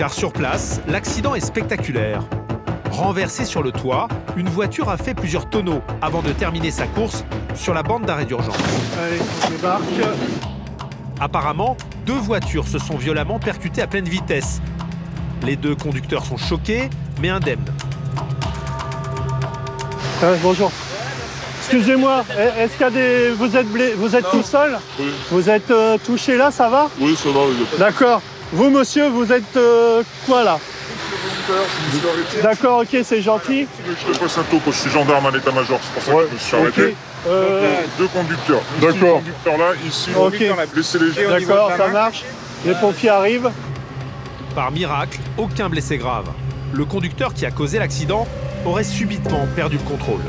Car sur place, l'accident est spectaculaire. Renversée sur le toit, une voiture a fait plusieurs tonneaux avant de terminer sa course sur la bande d'arrêt d'urgence. Allez, on débarque. Apparemment, 2 voitures se sont violemment percutées à pleine vitesse. Les 2 conducteurs sont choqués, mais indemnes. Bonjour. Excusez-moi, est-ce qu'il y a des... Vous êtes tout seul? Oui. Vous êtes touché là, ça va? Oui, ça va. Oui. D'accord. Vous, monsieur, vous êtes quoi là? D'accord, ok, c'est gentil. Je passe un taux, je suis gendarme à l'état-major, c'est pour ça que je me suis arrêté. Donc, 2 conducteurs. D'accord. Ici, le conducteur là, ici, Ok. blessé léger. D'accord, ça marche. Les pompiers arrivent. Par miracle, aucun blessé grave. Le conducteur qui a causé l'accident aurait subitement perdu le contrôle.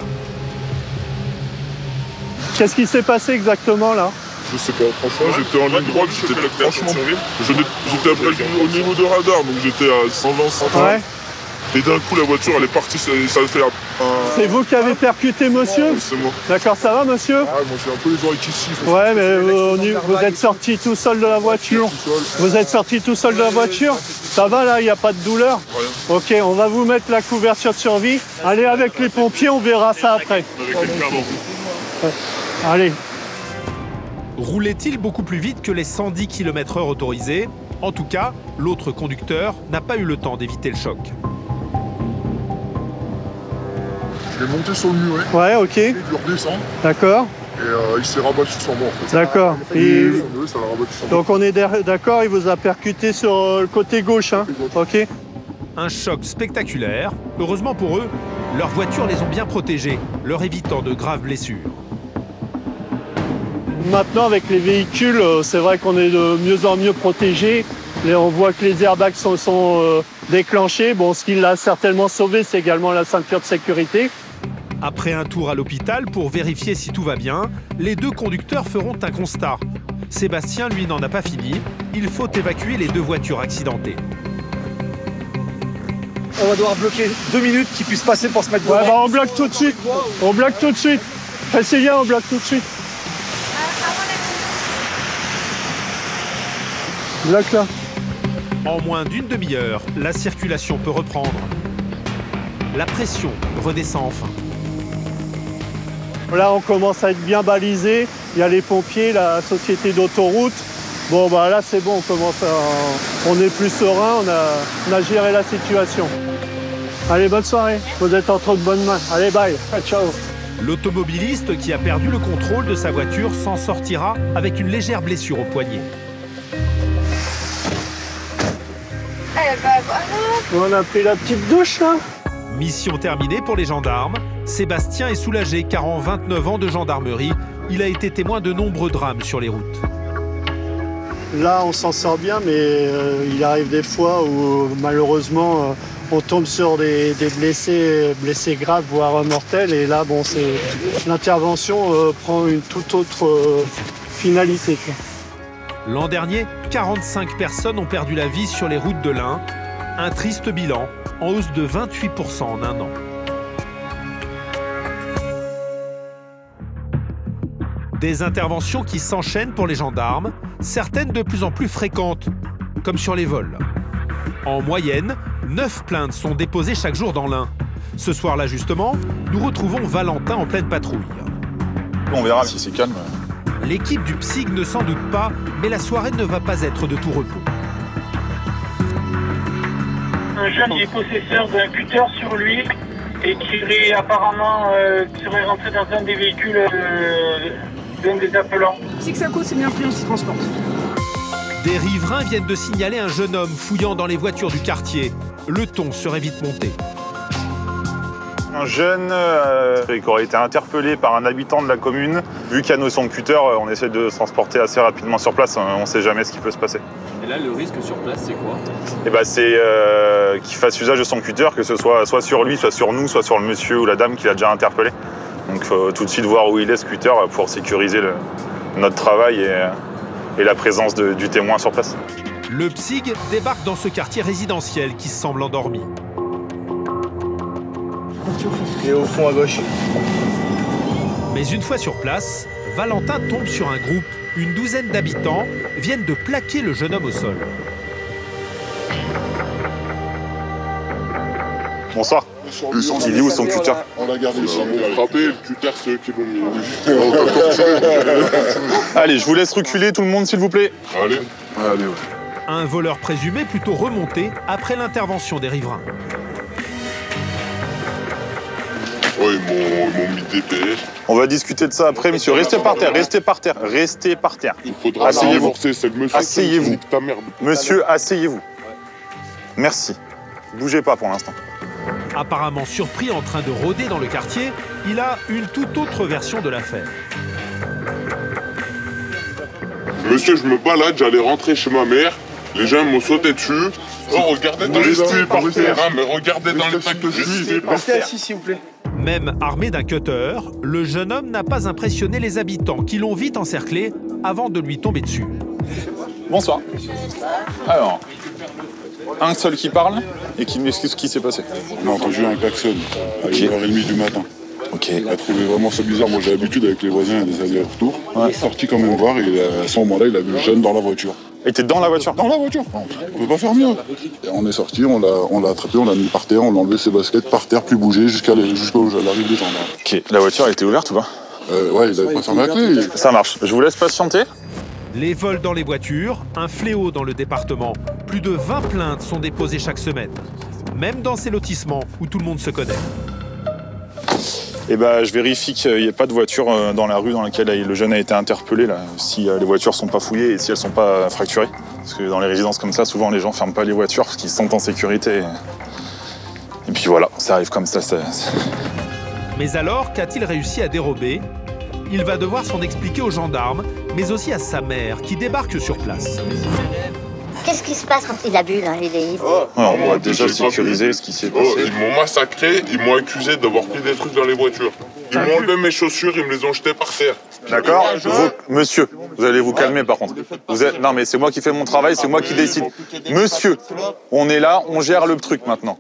Qu'est-ce qui s'est passé exactement là? Je sais pas, franchement, j'étais en ligne droite, j'étais franchement... J'étais après au niveau de radar, donc j'étais à 120, 130. Ouais. Et d'un coup, la voiture, elle est partie, ça a fait un... C'est vous qui avez percuté monsieur? C'est moi. D'accord, ça va monsieur? Ah, moi j'ai un peu les oreilles qui sifflent. Ouais, mais vous êtes sorti tout seul de la voiture? Vous êtes sorti tout seul de la voiture? Ça va là, il n'y a pas de douleur? Rien. Ok, on va vous mettre la couverture de survie. Allez avec les pompiers, on verra ça après. Avec quelqu'un avant. Allez. Roulait-il beaucoup plus vite que les 110 km/h autorisés? En tout cas, l'autre conducteur n'a pas eu le temps d'éviter le choc. Je l'ai monté sur le muret. Ouais, ok. Il redescend. D'accord. Et il s'est rabattu sur moi en fait. D'accord. Et ça l'a rabattu sur moi. Donc on est d'accord, il vous a percuté sur le côté gauche, hein? Ok. Un choc spectaculaire. Heureusement pour eux, leurs voitures les ont bien protégés, leur évitant de graves blessures. Maintenant, avec les véhicules, c'est vrai qu'on est de mieux en mieux protégés. On voit que les airbags sont déclenchés. Bon, ce qui l'a certainement sauvé, c'est également la ceinture de sécurité. Après un tour à l'hôpital pour vérifier si tout va bien, les 2 conducteurs feront un constat. Sébastien, lui, n'en a pas fini. Il faut évacuer les 2 voitures accidentées. On va devoir bloquer 2 minutes qu'ils puissent passer pour se mettre Ouais, devant. bah on bloque tout de suite. On bloque tout de suite. Essayez, on bloque tout de suite. Bloque là. En moins d'une demi-heure, la circulation peut reprendre. La pression redescend enfin. Là, on commence à être bien balisé. Il y a les pompiers, la société d'autoroute. Bon, bah là, c'est bon, on est plus serein, on a géré la situation. Allez, bonne soirée. Vous êtes entre de bonnes mains. Allez, bye. Ciao. L'automobiliste qui a perdu le contrôle de sa voiture s'en sortira avec une légère blessure au poignet. On a pris la petite douche, là. Mission terminée pour les gendarmes. Sébastien est soulagé car en 29 ans de gendarmerie, il a été témoin de nombreux drames sur les routes. Là, on s'en sort bien, mais il arrive des fois où malheureusement on tombe sur des blessés graves, voire mortels. Et là, bon, l'intervention prend une toute autre finalité, quoi. L'an dernier, 45 personnes ont perdu la vie sur les routes de l'Ain. Un triste bilan, en hausse de 28% en un an. Des interventions qui s'enchaînent pour les gendarmes, certaines de plus en plus fréquentes, comme sur les vols. En moyenne, 9 plaintes sont déposées chaque jour dans l'Ain. Ce soir-là, justement, nous retrouvons Valentin en pleine patrouille. On verra si c'est calme. L'équipe du PSIG ne s'en doute pas, mais la soirée ne va pas être de tout repos. Un jeune est possesseur d'un cutter sur lui et qui serait rentré dans un des véhicules d'un des appelants. Sixaco, c'est bien pris, on s'y transporte. Des riverains viennent de signaler un jeune homme fouillant dans les voitures du quartier. Le ton serait vite monté. Un jeune qui aurait été interpellé par un habitant de la commune. Vu qu'il y a son cutter, on essaie de se transporter assez rapidement sur place. On ne sait jamais ce qui peut se passer. Et là, le risque sur place, c'est quoi? Et ben, c'est qu'il fasse usage de son cutter, que ce soit sur lui, soit sur nous, soit sur le monsieur ou la dame qui l'a déjà interpellé. Donc tout de suite voir où il est ce cutter pour sécuriser notre travail et la présence du témoin sur place. Le PSIG débarque dans ce quartier résidentiel qui semble endormi. Et au fond à gauche. Mais une fois sur place, Valentin tombe sur un groupe. Une douzaine d'habitants viennent de plaquer le jeune homme au sol. Bonsoir. Il est où son cutter? On l'a gardé ici. On l'a frappé, le cutter, c'est eux qui l'ont mis. Allez, je vous laisse reculer tout le monde, s'il vous plaît. Allez. Allez, ouais. Un voleur présumé plutôt remonté après l'intervention des riverains. Oh, ils m'ont mis des pêches. On va discuter de ça après, monsieur. Restez par terre, restez par terre, restez par terre. Il faudra Asseyez-vous. renforcer, c'est le monsieur. Asseyez-vous. Nique ta merde. Monsieur, asseyez-vous. Merci. Bougez pas pour l'instant. Apparemment surpris en train de rôder dans le quartier, il a une toute autre version de l'affaire. Monsieur, je me balade, j'allais rentrer chez ma mère. Les gens m'ont sauté dessus. Oh, regardez dans l'état par terre, hein, mais regardez dans l'état que je suis. Restez assis, s'il vous plaît. Même armé d'un cutter, le jeune homme n'a pas impressionné les habitants qui l'ont vite encerclé avant de lui tomber dessus. Bonsoir. Alors, un seul qui parle et qui m'excuse ce qui s'est passé. On a entendu un klaxon à 1h30 du matin. Ok. Il a trouvé vraiment ça bizarre. Moi j'ai l'habitude avec les voisins des allers-retours. Il est sorti quand même voir et à ce moment-là il a vu le jeune dans la voiture. Il était dans la voiture? Dans la voiture. On peut pas faire mieux. Et on est sorti, on l'a attrapé, on l'a mis par terre, on a enlevé ses baskets par terre, plus bougé jusqu'à l'arrivée des gendarmes. Ok. La voiture a été ouverte ou pas? Ouais, il avait pas fermé la clé. Ça marche. Je vous laisse patienter. Les vols dans les voitures, un fléau dans le département. Plus de 20 plaintes sont déposées chaque semaine. Même dans ces lotissements où tout le monde se connaît. Eh ben, je vérifie qu'il n'y ait pas de voiture dans la rue dans laquelle le jeune a été interpellé, là, si les voitures sont pas fouillées et si elles sont pas fracturées. Parce que dans les résidences comme ça, souvent les gens ferment pas les voitures parce qu'ils se sentent en sécurité. Et puis voilà, ça arrive comme ça. Mais alors, qu'a-t-il réussi à dérober? Il va devoir s'en expliquer aux gendarmes, mais aussi à sa mère qui débarque sur place. Qu'est-ce qui se passe quand il a bu, là? Il est ivre. Ouais, on va déjà sécuriser ce qui s'est passé. Ils m'ont massacré, ils m'ont accusé d'avoir pris des trucs dans les voitures. Ils m'ont enlevé mes chaussures, ils me les ont jetées par terre. D'accord? Monsieur, vous allez vous calmer par contre. Non mais c'est moi qui fais mon travail, c'est moi qui décide. Monsieur, on est là, on gère le truc maintenant.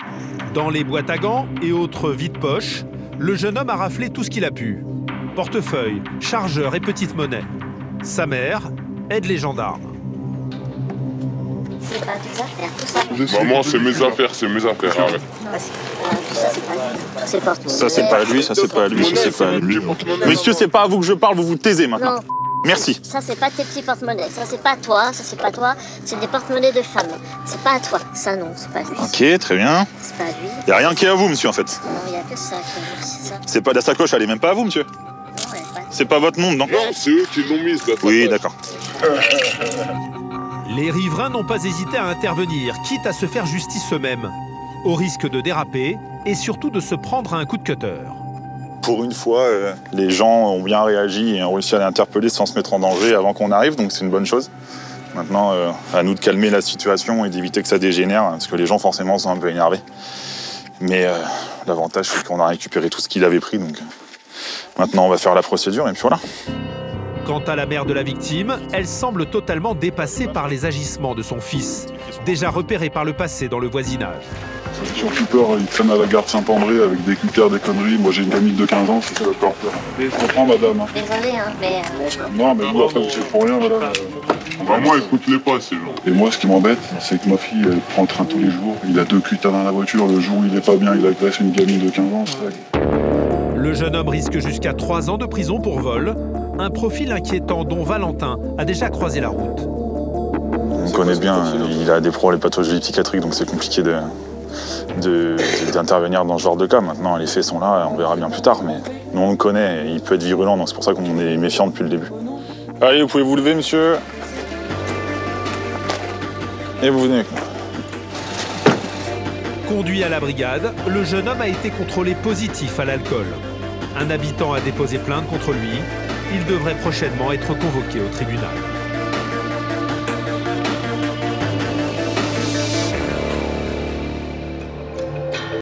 Dans les boîtes à gants et autres vides-poches, le jeune homme a raflé tout ce qu'il a pu. Portefeuille, chargeur et petite monnaie. Sa mère aide les gendarmes. C'est pas tes affaires, tout ça. Maman, c'est mes affaires, arrête. Tout ça, c'est pas lui. C'est pas tout. Ça c'est pas à lui, ça c'est pas à lui, ça c'est pas à lui. Monsieur, c'est pas à vous que je parle, vous vous taisez maintenant. Non. Merci. Ça, c'est pas tes petits porte-monnaies. Ça, c'est pas toi. Ça, c'est pas toi. C'est des porte-monnaies de femmes. C'est pas à toi. Ça, non, c'est pas lui. Ok, très bien. C'est pas à lui. Y a rien qui est à vous, monsieur, en fait. Non, il y a que ça. C'est ça. C'est pas la sacoche, elle est même pas à vous, monsieur. Non, elle est pas. C'est pas votre nom, non? Non, c'est eux qui l'ont mise, la Oui, d'accord. Les riverains n'ont pas hésité à intervenir, quitte à se faire justice eux-mêmes, au risque de déraper et surtout de se prendre à un coup de cutter. Pour une fois, les gens ont bien réagi et ont réussi à l'interpeller sans se mettre en danger avant qu'on arrive, donc c'est une bonne chose. Maintenant, à nous de calmer la situation et d'éviter que ça dégénère, parce que les gens forcément sont un peu énervés. Mais l'avantage, c'est qu'on a récupéré tout ce qu'il avait pris, donc maintenant on va faire la procédure et puis voilà. Quant à la mère de la victime, elle semble totalement dépassée par les agissements de son fils, déjà repéré par le passé dans le voisinage. Surtout peur, il traîne à la gare Saint-André avec des cutters, des conneries. Moi j'ai une gamine de 15 ans, c'est ça peur. Je comprends madame. Désolé, hein, mais. Non, mais vous après vous savez pour rien madame. Maman, écoute-les pas, ces gens. Et moi ce qui m'embête, c'est que ma fille elle prend le train tous les jours. Il a 2 cutters dans la voiture, le jour où il est pas bien, il agresse une gamine de 15 ans. Le jeune homme risque jusqu'à 3 ans de prison pour vol, un profil inquiétant dont Valentin a déjà croisé la route. On connaît bien, il a des problèmes pathologiques psychiatriques, donc c'est compliqué d'intervenir dans ce genre de cas. Maintenant, les faits sont là, on verra bien plus tard, mais nous on le connaît, il peut être virulent, donc c'est pour ça qu'on est méfiant depuis le début. Allez, vous pouvez vous lever, monsieur. Et vous venez avec moi. Conduit à la brigade, le jeune homme a été contrôlé positif à l'alcool. Un habitant a déposé plainte contre lui. Il devrait prochainement être convoqué au tribunal.